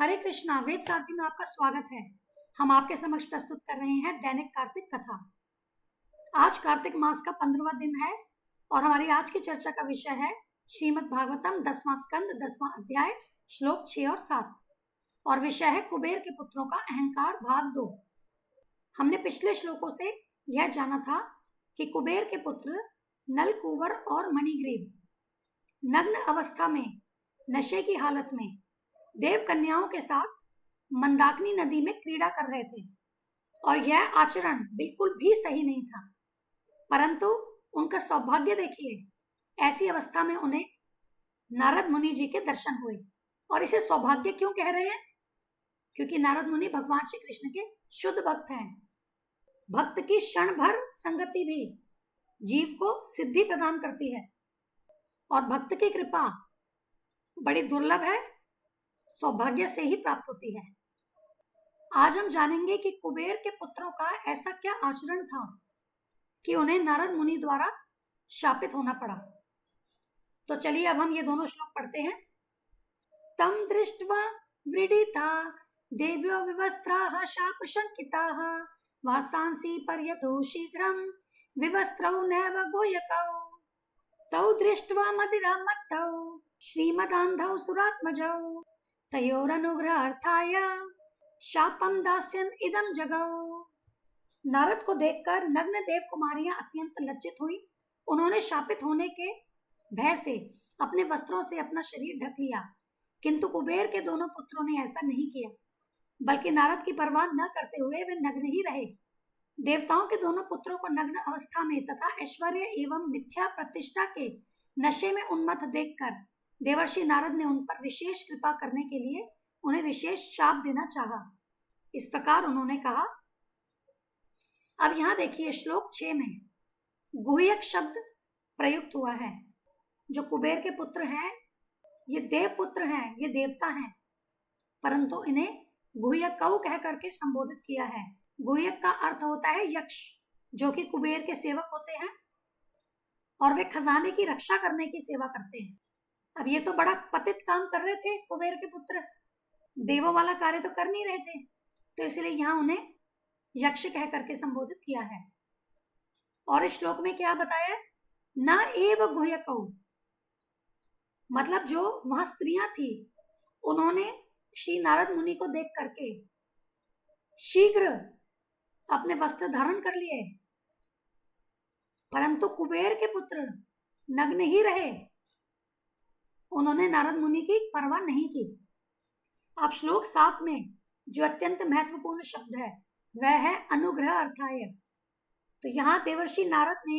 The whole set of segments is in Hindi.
हरे कृष्णा। वेद सारथी में आपका स्वागत है। हम आपके समक्ष प्रस्तुत कर रहे हैं दैनिक कार्तिक कथा। आज कार्तिक मास का 15वां दिन है और हमारी आज की चर्चा का विषय है श्रीमद् भागवतम 10वां स्कंद 10वां अध्याय श्लोक 6 और 7 और विषय है कुबेर के पुत्रों का अहंकार भाग 2। हमने पिछले श्लोकों से यह जाना था कि कुबेर के पुत्र नल, कुंवर और मणिग्रीव नग्न अवस्था में नशे की हालत में देव कन्याओं के साथ मंदाकिनी नदी में क्रीड़ा कर रहे थे और यह आचरण बिल्कुल भी सही नहीं था। परंतु उनका सौभाग्य देखिए, ऐसी अवस्था में उन्हें नारद मुनि जी के दर्शन हुए। और इसे सौभाग्य क्यों कह रहे हैं? क्योंकि नारद मुनि भगवान श्री कृष्ण के शुद्ध भक्त हैं। भक्त की क्षण भर संगति भी जीव को सिद्धि प्रदान करती है और भक्त की कृपा बड़ी दुर्लभ है, सौभाग्य से ही प्राप्त होती है। आज हम जानेंगे कि कुबेर के पुत्रों का ऐसा क्या आचरण था कि उन्हें नारद मुनि द्वारा शापित होना पड़ा। तो चलिए अब हम ये दोनों श्लोक पढ़ते हैं। तम दृष्ट्वा व्रीडिता देव्यो विवस्त्राः शाप शंकिताः वासांसि पर्यतो शीघ्रं विवस्त्रौ नैव गोयकौ तौ दृष्ट्वा मदिरामत्तौ श्रीमदान्धौ सुरात्मजौ तयोरनुग्रहार्थाय शापम दास्यन् इदं जगौ। नारद को देखकर नग्न देव कुमारियां अत्यंत लज्जित हुई। उन्होंने शापित होने के भय से अपने वस्त्रों से अपना शरीर ढक लिया, किंतु कुबेर के दोनों पुत्रों ने ऐसा नहीं किया, बल्कि नारद की परवाह न करते हुए वे नग्न ही रहे। देवताओं के दोनों पुत्रों को नग्न अवस्था में तथा ऐश्वर्य एवं मिथ्या प्रतिष्ठा के नशे में उन्मत्त देखकर देवर्षि नारद ने उन पर विशेष कृपा करने के लिए उन्हें विशेष शाप देना चाहा। इस प्रकार उन्होंने कहा। अब यहां देखिए श्लोक 6 में गुह्यक शब्द प्रयुक्त हुआ है। जो कुबेर के पुत्र हैं ये देव पुत्र हैं, ये देवता हैं, परंतु इन्हें गुह्यकौ कह करके संबोधित किया है। गुह्यक का अर्थ होता है यक्ष, जो कि कुबेर के सेवक होते हैं और वे खजाने की रक्षा करने की सेवा करते हैं। अब ये तो बड़ा पतित काम कर रहे थे कुबेर के पुत्र, देवों वाला कार्य तो कर नहीं रहे थे, तो इसलिए यहां उन्हें यक्ष कह करके संबोधित किया है। और इस श्लोक में क्या बताया है? न एव गुह्यकौ, मतलब जो वहां स्त्रियां थी उन्होंने श्री नारद मुनि को देख करके शीघ्र अपने वस्त्र धारण कर लिए, परंतु कुबेर के पुत्र नग्न ही रहे, उन्होंने नारद मुनि की परवाह नहीं की। अब श्लोक 7 में जो अत्यंत महत्वपूर्ण शब्द है वह है अनुग्रह अर्थाय। तो यहां देवर्षि नारद ने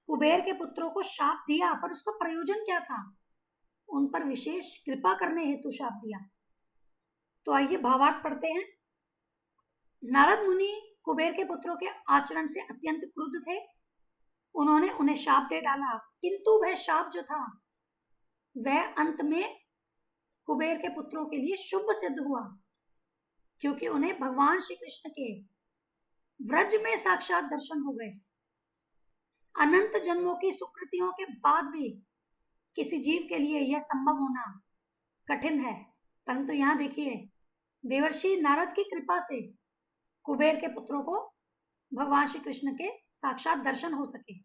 कुबेर के पुत्रों को शाप दिया, पर उसका प्रयोजन क्या था? उन पर विशेष कृपा करने हेतु शाप दिया। तो आइए भावार्थ पढ़ते हैं। नारद मुनि कुबेर के पुत्रों के आचरण से अत्यंत क्रुद्ध थे। उन्होंने उन्हें शाप दे डाला, किंतु वह शाप जो था वह अंत में कुबेर के पुत्रों के लिए शुभ सिद्ध हुआ, क्योंकि उन्हें भगवान श्री कृष्ण के व्रज में साक्षात दर्शन हो गए। अनंत जन्मों की सुकृतियों के बाद भी किसी जीव के लिए यह संभव होना कठिन है, परंतु यहां देखिए देवर्षि नारद की कृपा से कुबेर के पुत्रों को भगवान श्री कृष्ण के साक्षात दर्शन हो सके।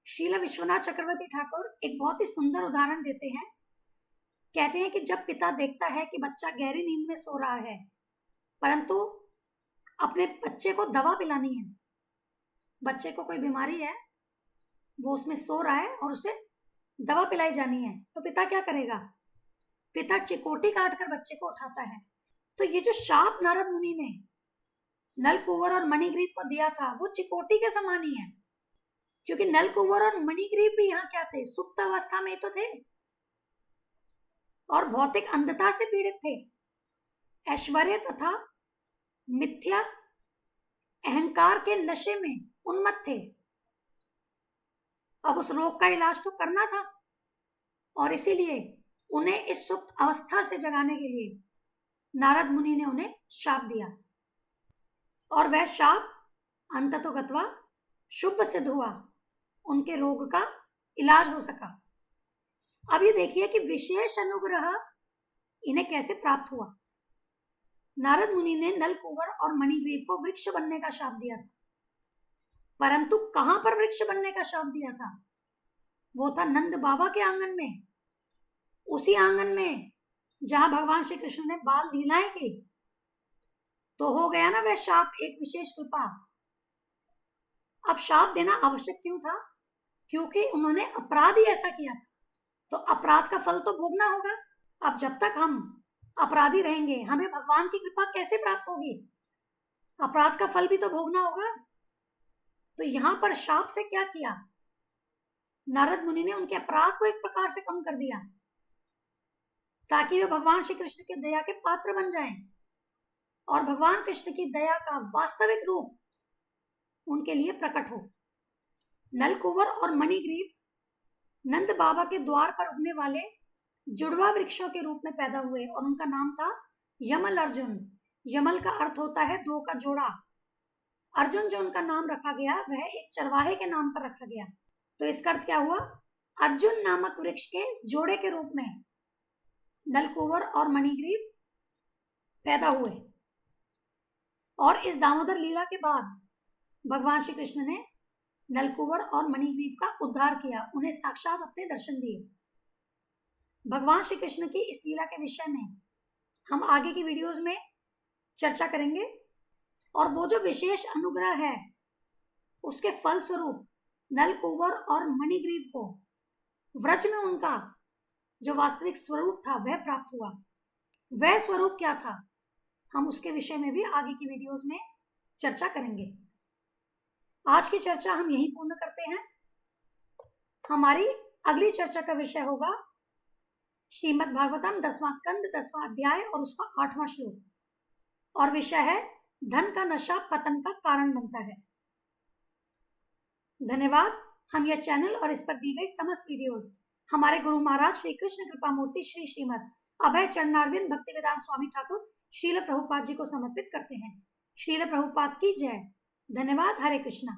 श्रील विश्वनाथ चक्रवर्ती ठाकुर एक बहुत ही सुंदर उदाहरण देते हैं। कहते हैं कि जब पिता देखता है कि बच्चा गहरी नींद में सो रहा है, परंतु अपने बच्चे को दवा पिलानी है, बच्चे को कोई बीमारी है, वो उसमें सो रहा है और उसे दवा पिलाई जानी है, तो पिता क्या करेगा? पिता चिकोटी काट कर बच्चे को उठाता है। तो ये जो शाप नारद मुनि ने नल, कुंवर और मणिग्रीव को दिया था वो चिकोटी के समान ही है, क्योंकि नल, कुंवर और मणिग्रीव भी यहाँ क्या थे? सुप्त अवस्था में तो थे और भौतिक अंधता से पीड़ित थे, ऐश्वर्य तथा मिथ्या अहंकार के नशे में उन्मत्त थे। अब उस रोग का इलाज तो करना था और इसीलिए उन्हें इस सुप्त अवस्था से जगाने के लिए नारद मुनि ने उन्हें शाप दिया और वह शाप अंततोगत्वा शुभ सिद्ध हुआ, उनके रोग का इलाज हो सका। अब ये देखिए कि विशेष अनुग्रह इन्हें कैसे प्राप्त हुआ? नारद मुनि ने नलकूबर और मणिग्रीव को वृक्ष बनने का शाप दिया था, परंतु कहां पर वृक्ष बनने का शाप दिया था? वो था नंद बाबा के आंगन में, उसी आंगन में जहां भगवान श्री कृष्ण ने बाल लीलाएं की। तो हो गया ना वह शाप एक विशेष कृपा। अब शाप देना आवश्यक क्यों था? क्योंकि उन्होंने अपराध ही ऐसा किया था, तो अपराध का फल तो भोगना होगा। अब जब तक हम अपराधी रहेंगे, हमें भगवान की कृपा कैसे प्राप्त होगी? अपराध का फल भी तो भोगना होगा। तो यहां पर शाप से क्या किया? नारद मुनि ने उनके अपराध को एक प्रकार से कम कर दिया, ताकि वे भगवान श्री कृष्ण के दया के पात्र बन जाएं और भगवान कृष्ण की दया का वास्तविक रूप उनके लिए प्रकट हो। नलकूबर और मणिग्रीव नंद बाबा के द्वार पर उगने वाले जुड़वा वृक्षों के रूप में पैदा हुए और उनका नाम था यमल अर्जुन। यमल का अर्थ होता है दो का जोड़ा। अर्जुन जो उनका नाम रखा गया वह एक चरवाहे के नाम पर रखा गया। तो इसका अर्थ क्या हुआ? अर्जुन नामक वृक्ष के जोड़े के रूप में नलकूबर और मणिग्रीव पैदा हुए। और इस दामोदर लीला के बाद भगवान श्री कृष्ण ने नलकूबर और मणिग्रीव का उद्धार किया, उन्हें साक्षात अपने दर्शन दिए। भगवान श्री कृष्ण की इस लीला के विषय में हम आगे की वीडियोस में चर्चा करेंगे, और वो जो विशेष अनुग्रह है उसके फल स्वरूप नलकूबर और मणिग्रीव को व्रज में उनका जो वास्तविक स्वरूप था वह प्राप्त हुआ। वह स्वरूप क्या था, हम उसके विषय में भी आगे की वीडियोस में चर्चा करेंगे। आज की चर्चा हम यहीं पूर्ण करते हैं। हमारी अगली चर्चा का विषय होगा श्रीमद् भागवतम 10वां स्कंद 10वां अध्याय और उसका 8वां श्लोक, और विषय है धन का नशा पतन का कारण बनता है। धन्यवाद। हम यह चैनल और इस पर दी गई समस्त वीडियोस हमारे गुरु महाराज श्री कृष्ण कृपा मूर्ति श्री श्रीमद् अभय चरणारविंद भक्तिवेदांत स्वामी ठाकुर श्रील प्रभुपाद जी को समर्पित करते हैं। श्रील प्रभुपाद की जय। धन्यवाद। हरे कृष्णा।